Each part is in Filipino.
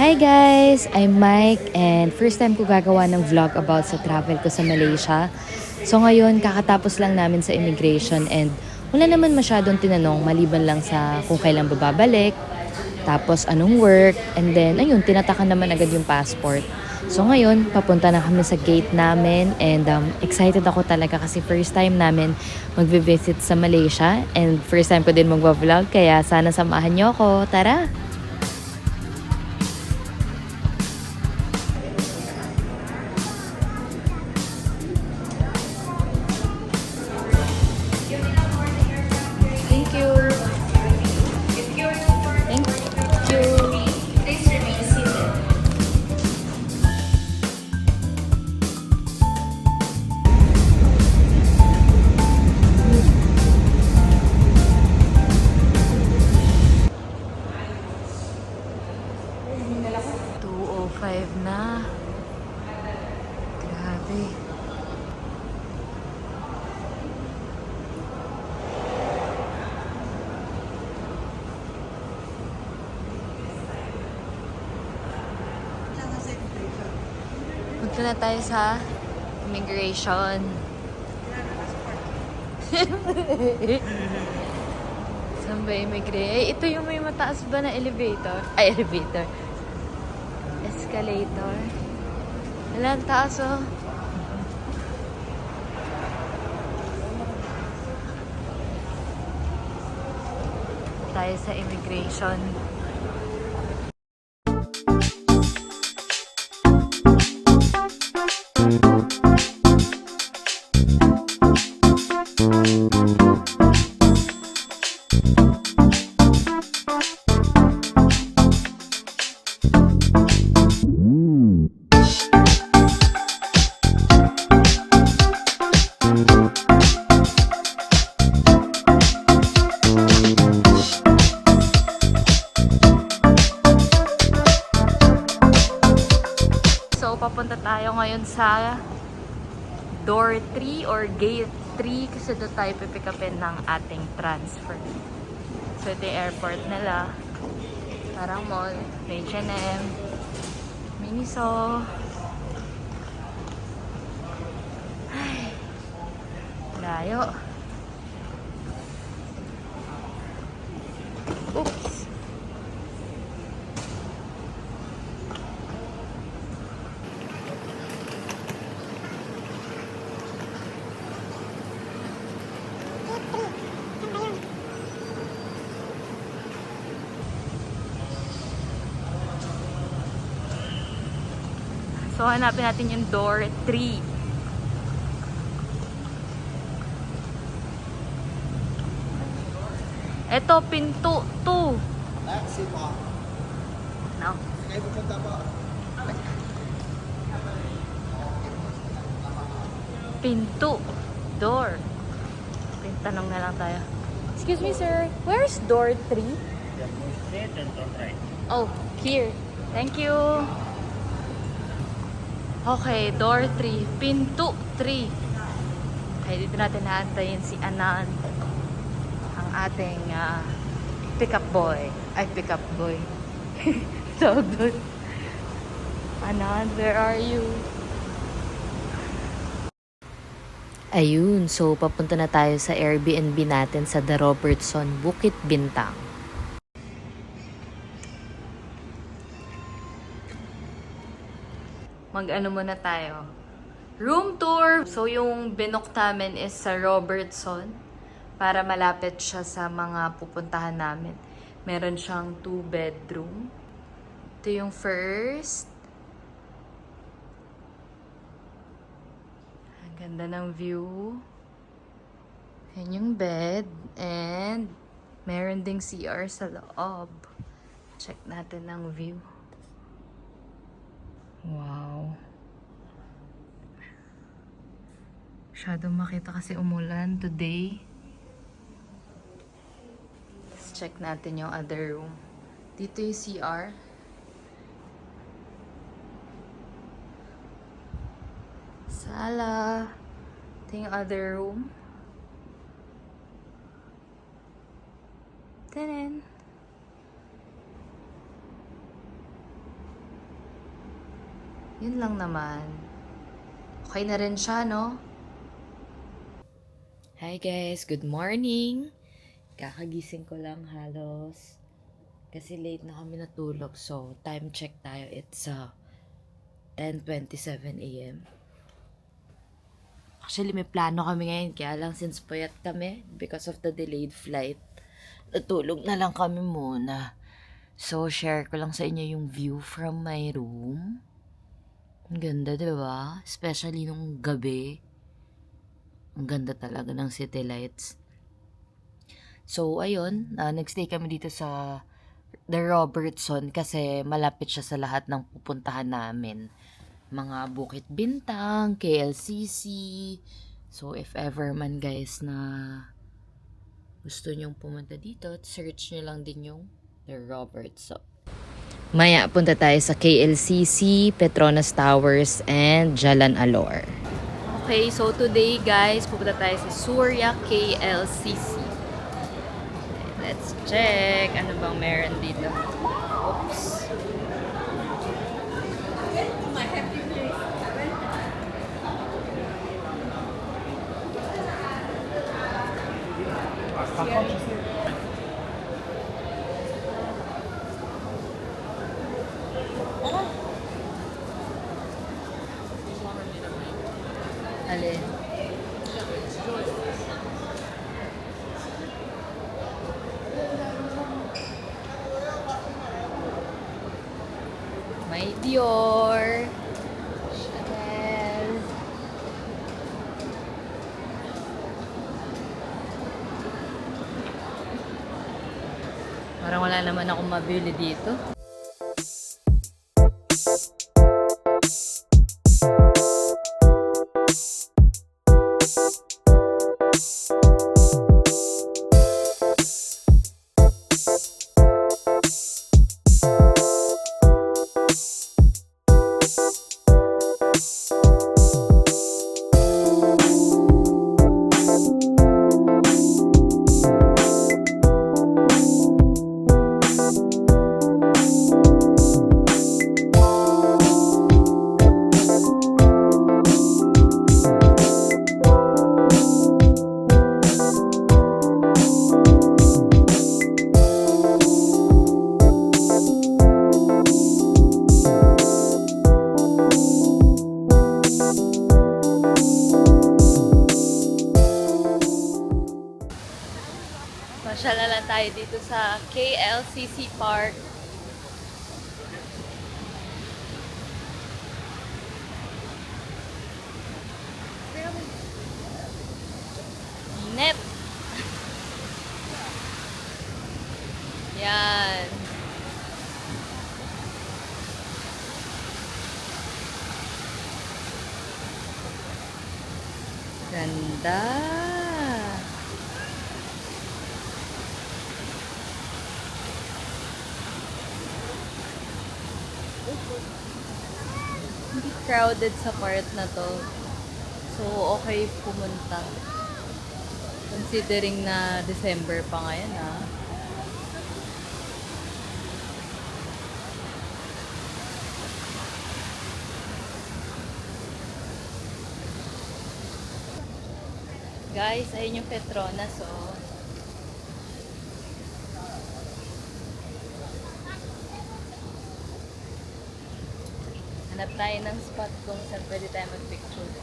Hi guys! I'm Mike and first time ko gagawa ng vlog about sa travel ko sa Malaysia. So ngayon, kakatapos lang namin sa immigration and wala naman masyadong tinanong maliban lang sa kung kailan babalik, tapos anong work, and then ayun, tinatakan naman agad yung passport. So ngayon, papunta na kami sa gate namin and excited ako talaga kasi first time namin magvi-visit sa Malaysia and first time ko din magva-vlog kaya sana samahan niyo ako. Tara! Thank you. Thank you. Please remain seated. Na. Grabe. Punta na tayo sa immigration. Saan ba immigration? Ito yung may mataas ba na elevator? Ay, elevator. Escalator. Wala, ang taas oh. Tayo sa immigration. Papunta tayo ngayon sa door 3 or gate 3 kasi doon tayo pipick upin ng ating transfer. So ito yung airport nila. Parang mall. May H&M. Miniso. Ay. Layo. Oops. So, hanapin natin yung door 3. Ito, pinto 2. Taxi po. No. Kayo pupunta po. Pinto. Door. Tanong na lang tayo. Excuse me, sir. Where's door 3? Straight and turn right. Oh, here. Thank you. Okay, door 3. Pinto 3. Okay, dito natin naantayin si Anand. Ang ating pick-up boy. Ay, pick-up boy. Tawag doon. Anand, where are you? Ayun, so papunta na tayo sa Airbnb natin sa The Robertson, Bukit Bintang. Mag-ano muna tayo. Room tour! So yung binook namin is sa Robertson para malapit siya sa mga pupuntahan namin. Meron siyang 2-bedroom. Ito yung first. Ganda ng view. Yan yung bed. And meron ding CR sa loob. Check natin ang view. Wow. Masyadong makita kasi umulan today. Let's check natin yung other room. Dito yung CR. Sala. Ito yung other room. Tanan. Yun lang naman. Okay na rin siya, no? Hi guys, good morning! Kakagising ko lang halos. Kasi late na kami natulog. So, time check tayo. It's 10:27 a.m. Actually, may plano kami ngayon. Kaya lang since puyat kami because of the delayed flight, natulog na lang kami muna. So, share ko lang sa inyo yung view from my room. Ang ganda, diba? Especially nung gabi. Ang ganda talaga ng city lights. So, ayun. Nagstay kami dito sa The Robertson kasi malapit siya sa lahat ng pupuntahan namin. Mga Bukit Bintang, KLCC. So, if ever man guys na gusto nyong pumunta dito, search nyo lang din yung The Robertson. Maya, punta tayo sa KLCC, Petronas Towers, and Jalan Alor. Okay, so today guys, pupunta tayo sa Surya KLCC. Let's check. Ano bang meron dito? Oops. Alin? May Dior. Chanel. Parang wala naman akong mabili dito. Pasyala lang tayo dito sa KLCC Park. Init. Yan. Ganda. Hindi crowded sa part na to. So, okay pumunta. Considering na December pa ngayon, ah. Guys, ayun yung Petronas, oh. Hanap tayo ng spot kung saan pwede tayo mag-picture.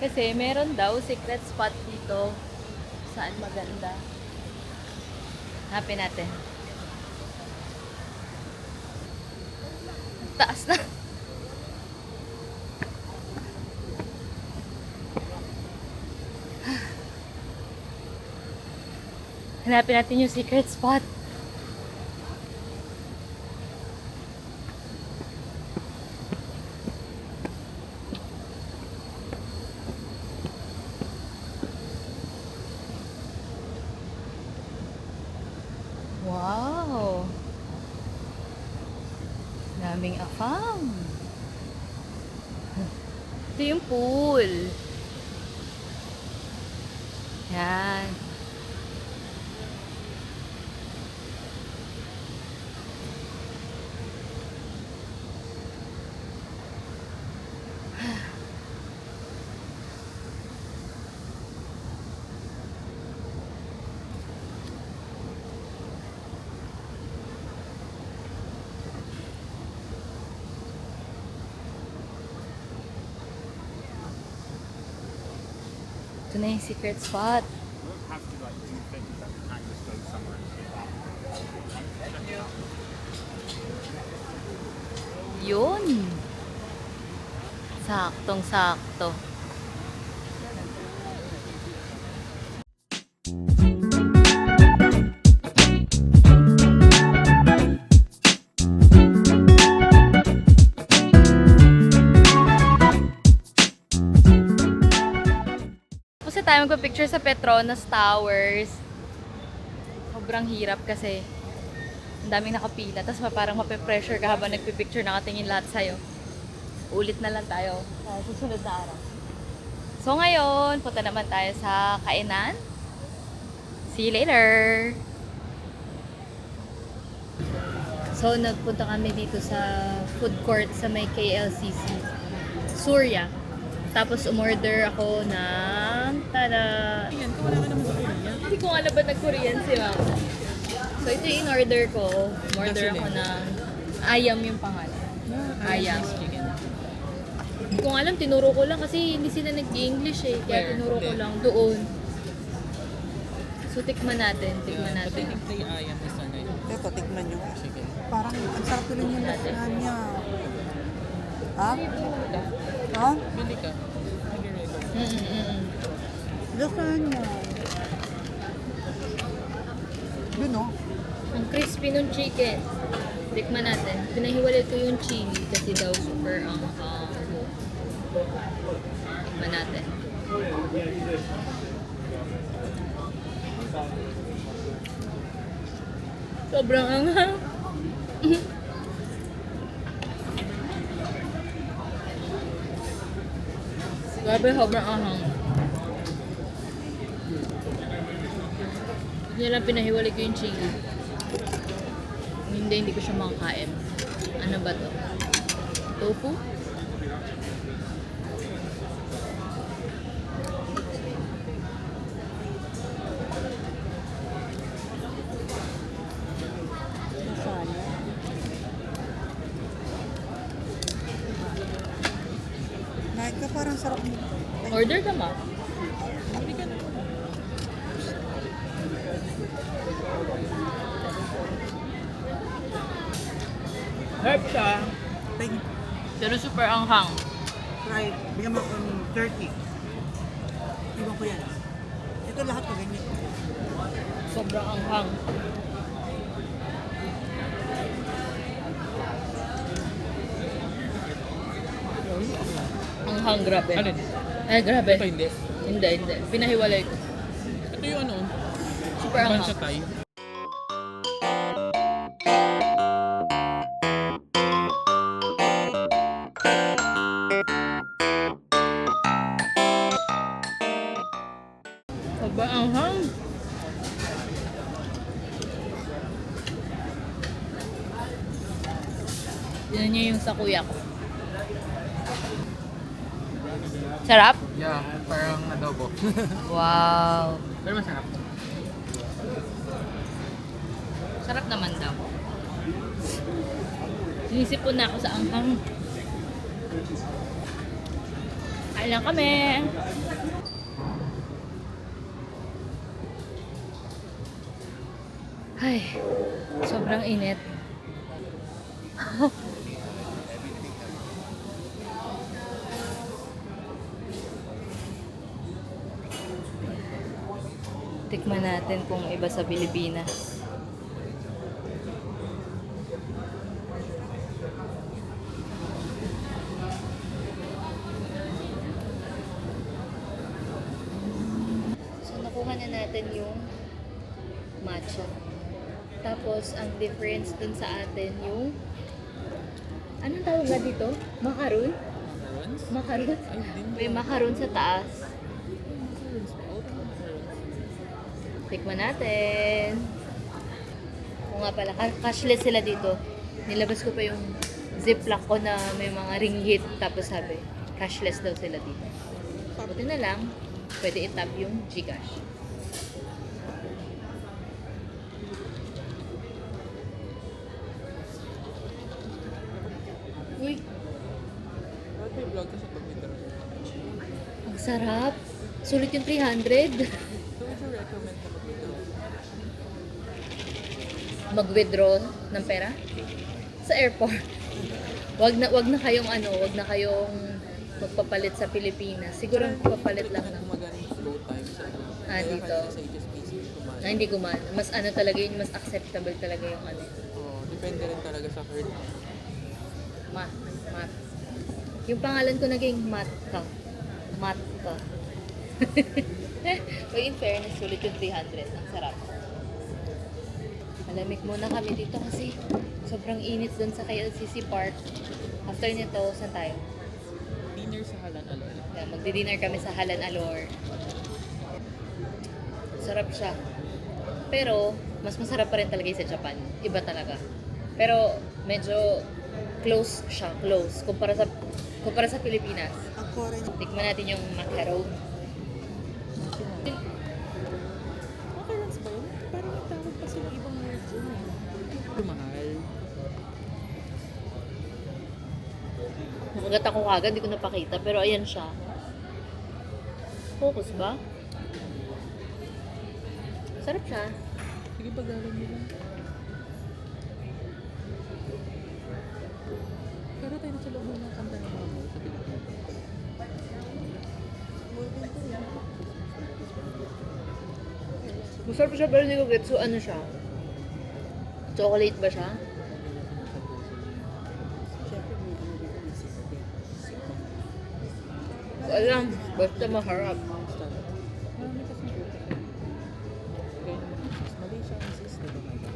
Kasi meron daw secret spot dito. Saan maganda. Hanapin natin. Taas na. Hanapin natin yung secret spot. Wow! Daming afam. Ito yung pool. Yan. Ito na yung secret spot. Have to like do things that we can just go somewhere and sit down. Yun. Saktong-sakto. Kasi tayo magpa-picture sa Petronas Towers. Sobrang hirap kasi ang daming nakapila. Tapos parang mape-pressure ka habang nagpipicture, nakatingin lahat sa'yo. Ulit na lang tayo sa susunod na araw. So ngayon, punta naman tayo sa kainan. See you later! So nagpunta kami dito sa food court sa may KLCC. Surya. Tapos umorder ako ng tada! Hindi ko alam ba nag-Korean si Mama. So ito yung in-order ko. Umorder ako ng ayam yung pangalan. Ayam. Hindi ko alam, tinuro ko lang kasi hindi sila nag-English eh. Kaya tinuro ko lang doon. So tikman natin, tikman natin. Play ayam is ano yun? Teko, tikman nyo. Chicken. Parang ang sarap tuloy yung lasagna. Ha? Ha? Bili ka. Lasagna. Yun o. Ang crispy nung chicken. Tikman natin. Pinahiwalay ko yung chili kasi daw super ang tikman natin. Sobrang anghang. Grabe, sobrang anghang. Hindi lang pinahiwalay ko yung chili. Hindi ko siya makakain. Ano ba to? Tofu? Lasagna. Naik ka parang sarap mo. Order ka ma. Bili ka na. Herb siya. Thank you. Pero super anghang. Try. Bigyan mo akong 30. Iwan ko yan. Ito lahat ko ganyan. Sobrang anghang. Anghang, grabe. Ano? Ay, grabe. Ito hindi. Hindi. Pinahiwalay ko. Ito yung ano? Super Bansa anghang. tayo. Sobrang anghang. Yan niya yung sa kuya ko. Sarap? Yeah, parang adobo. Wow. Pero masarap. Sarap naman daw. Sinisip po na ako sa anghang. Kain lang kami. Ay, sobrang init. Tikman natin kung iba sa Pilipinas. So, nakuha na natin yung matcha. Tapos, ang difference dun sa atin yung... Anong tawag ba dito? Macaroon? Macarons? Macaroon? Ay, din. May macaroon sa taas. Tikman natin. O nga pala, cashless sila dito. Nilabas ko pa yung ziplock ko na may mga ringgit. Tapos sabi, cashless daw sila dito. Buti na lang, pwede itap yung Gcash. Uy, Bakit may vlog ka sa pag-withdraw? ang sarap. Sulit yung 300. So, would you recommend na mag-withdraw? Mag-withdraw ng pera? Sa airport. Wag na kayong magpapalit sa Pilipinas. Siguro magpapalit lang ng Magaling flow time sa dito. Sa HSBC, kumain. Hindi gumana. Mas talaga yun, mas acceptable talaga yung Depende rin talaga sa card. Mat. Yung pangalan ko naging Matka. But in fairness, sulit yung 300. Ang sarap. Malamig muna kami dito kasi sobrang init dun sa KLCC Park. After nito, saan tayo? Dinner sa Halan Alor. Yeah, magdi-dinner kami sa Halan Alor. Sarap siya. Pero, mas masarap pa rin talaga yung sa Japan. Iba talaga. Pero, medyo close siya. Close. Kumpara sa Pilipinas. Ang core niya. Tikman natin yung macaron. Macarons ba yun? Parang nagtawag pa sila ibang words yun eh. Mahal. Namagat ako kagad, hindi ko napakita. Pero ayan siya. Focus ba? Sarap siya. Sige, pagalan nila. Pero tayo na sa loob ng kanta ng mga mo sa Pilipinas. Masarap siya pero hindi ko get. So ano siya? Chocolate ba siya? Siyempre may ano dito, may sipag. Alam, basta maharap. Marami kasi dito. Kaya naman sis, Malaysia ang sis, di ba kaya?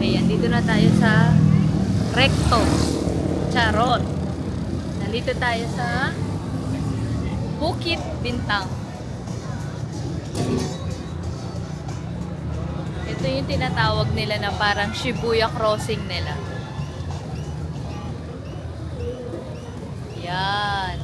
Ayan, dito na tayo sa Recto. Charot. Nandito tayo sa Bukit Bintang. Ito yung tinatawag nila na parang Shibuya crossing nila. Yan.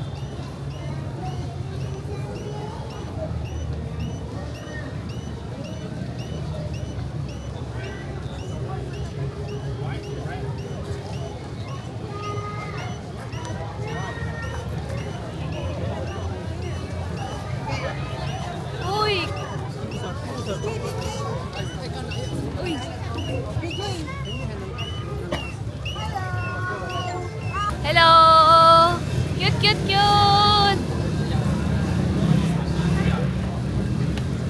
Uy! Uy! Hello! Cute, cute, cute!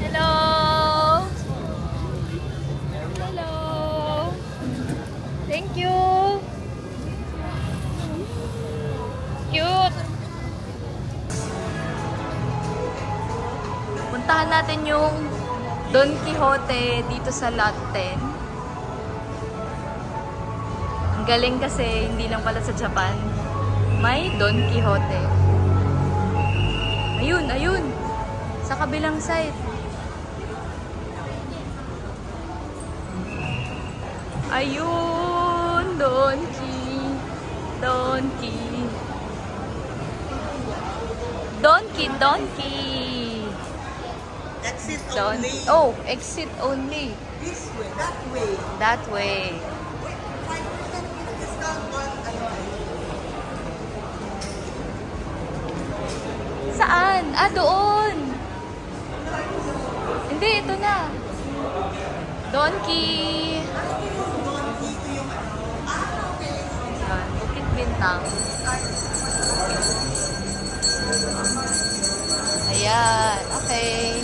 Hello! Hello! Thank you! Cute! Puntahan natin yung Don Quixote dito sa Lot 10. Ang galing kasi hindi lang pala sa Japan. May Don Quixote. Ayun, ayun. Sa kabilang side. Ayun, Donkey. Donkey. Exit Donkey. only. Oh, exit only. This way, that way. That way. Wait, 5% discount on ano? Saan? Ah, doon. Hindi, ito na. Donkey. Yan, Bukit Bintang. Ayan, okay.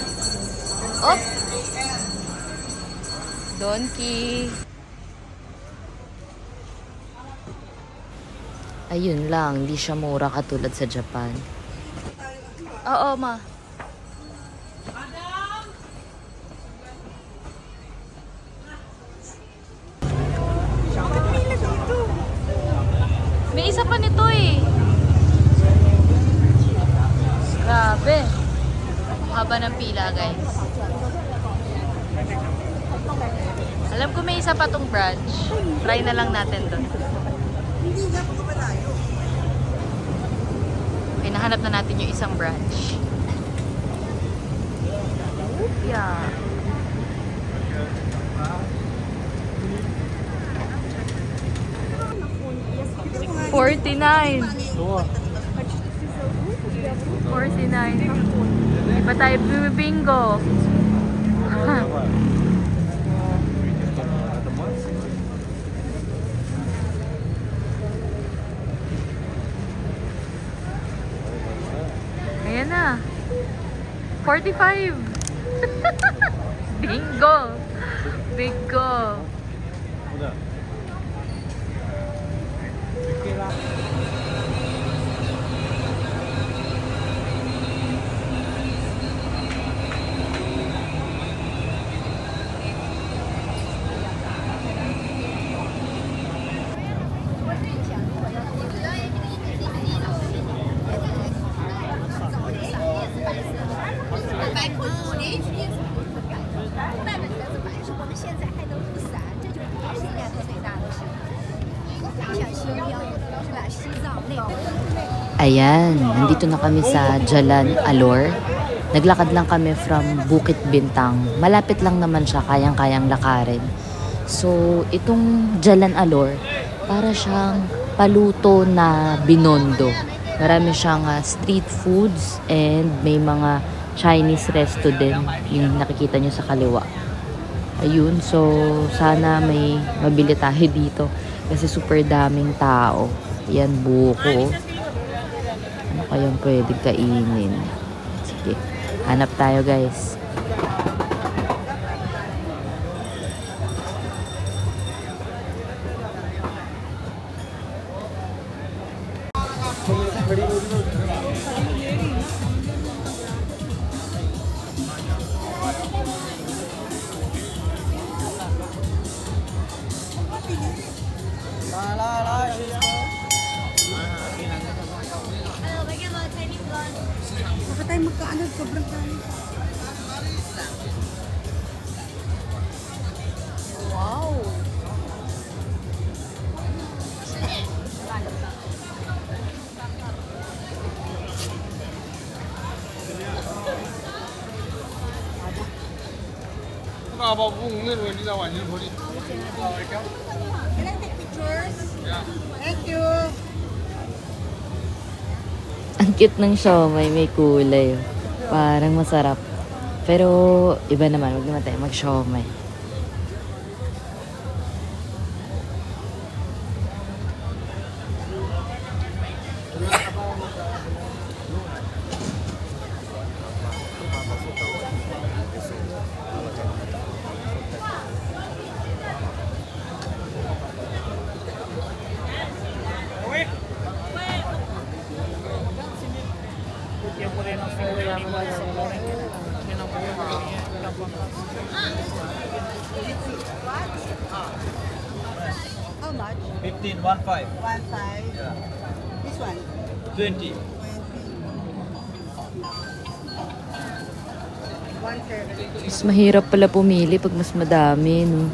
Op. Donkey. Ayun lang, hindi siya mura katulad sa Japan. Oo, ma. May isa pa nito eh. Grabe. Haba ng pila, guys. Alam ko may isa pa tong branch. Try na lang natin doon. Hindi nga po malayo. Okay, nahanap na natin yung isang branch. Yeah. 49. 49. Di ba tayo bumibingo? Ayan na. 45. Bingo. Bingo. Ayan, nandito na kami sa Jalan Alor. Naglakad lang kami from Bukit Bintang. Malapit lang naman siya, kayang-kayang lakarin. So, itong Jalan Alor, para siyang paluto na Binondo. Marami siyang street foods and may mga Chinese resto din. Yung nakikita nyo sa kaliwa. Ayun, so sana may mabili tayo dito. Kasi super daming tao. Yan, buko. Ano kayang pwedeng kainin? Sige, hanap tayo guys. Bakit tayo magkaano? Sobrang tayo. Wow! Can I take pictures? Thank you. Ang cute ng siomay, may kulay. Parang masarap. Pero iba naman, huwag naman tayo mag-siomay. How much? 15, 1.5. 1.5. Yeah. This one? 20. 1.7. Mas mahirap pala pumili pag mas madami, no?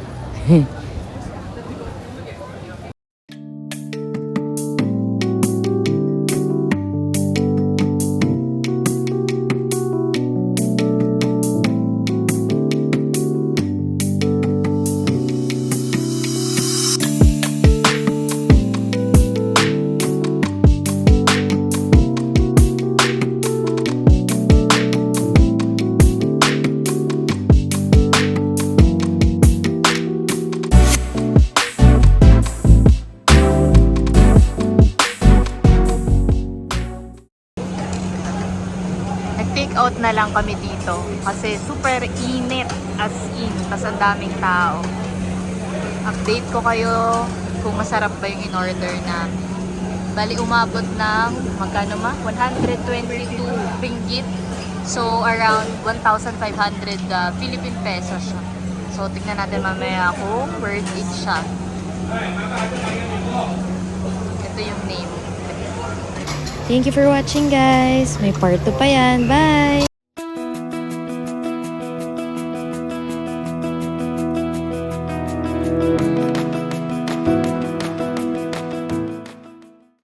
Nag-take out na lang kami dito kasi super init as in, tas ang daming tao. Update ko kayo kung masarap ba yung in-order namin. Bali umabot ng magkano ma? 122 ringgit. So around 1,500 Philippine pesos siya. So tignan natin mamaya kung worth it siya. Ito yung name. Thank you for watching guys. May part 2 pa yan. Bye!